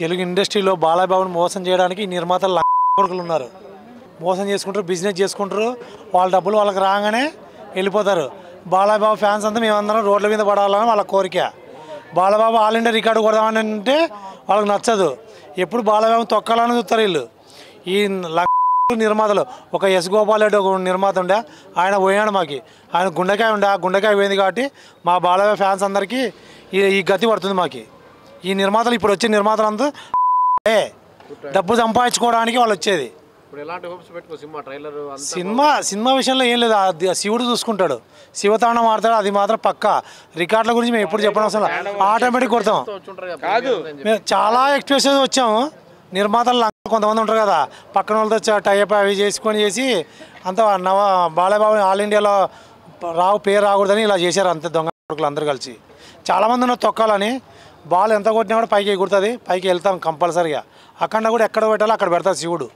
తెలుగు ఇండస్ట్రీలో బాలయ్యబాబుని మోసం చేయడానికి నిర్మాతలు కొడుకులు ఉన్నారు. మోసం చేసుకుంటారు, బిజినెస్ చేసుకుంటారు. వాళ్ళ డబ్బులు వాళ్ళకి రాగానే వెళ్ళిపోతారు. బాలయ్యబాబు ఫ్యాన్స్ అంతా మేమందరం రోడ్ల మీద పడాలని వాళ్ళ కోరిక. బాలయ్యబాబు ఆల్ ఇండియా రికార్డు కొడదామని అంటే వాళ్ళకి నచ్చదు. ఎప్పుడు బాలయ్యబాబు తొక్కాలని చూస్తారు వీళ్ళు. ఈ నిర్మాతలు ఒక ఎస్ గోపాల్ రెడ్డి ఒక నిర్మాత ఉండే, ఆయన పోయాడు. మాకు ఆయన గుండెకాయ ఉండే, ఆ గుండెకాయ పోయింది కాబట్టి మా బాలయ్య ఫ్యాన్స్ అందరికీ ఈ గతి పడుతుంది. మాకు ఈ నిర్మాతలు ఇప్పుడు వచ్చే నిర్మాతలు అంతా డబ్బు సంపాదించుకోవడానికి వాళ్ళు వచ్చేది. సినిమా విషయంలో ఏం లేదు, శివుడు చూసుకుంటాడు, శివతాండం ఆడతాడు. అది మాత్రం పక్కా. రికార్డుల గురించి మేము ఎప్పుడు చెప్పడం అవసరం లేదు, ఆటోమేటిక్ కొడతాం. మేము చాలా ఎక్స్ప్రెషన్ వచ్చాము. నిర్మాతలు కొంతమంది ఉంటారు కదా, పక్కన వాళ్ళతో టైప్ అవి చేసి అంత బాలయ్యబాబు ఆల్ ఇండియాలో పేరు రాకూడదని ఇలా చేశారు. అంతే దొంగ కొడుకులు అందరూ కలిసి. చాలామంది ఉన్నారు తొక్కాలని. బాల్ ఎంత కొట్టినా కూడా పైకి ఎగురుతుంది, పైకి వెళ్తాం కంపల్సరీగా. అక్కడ కూడా ఎక్కడ పెట్టాలో అక్కడ పెడతారు శివుడు.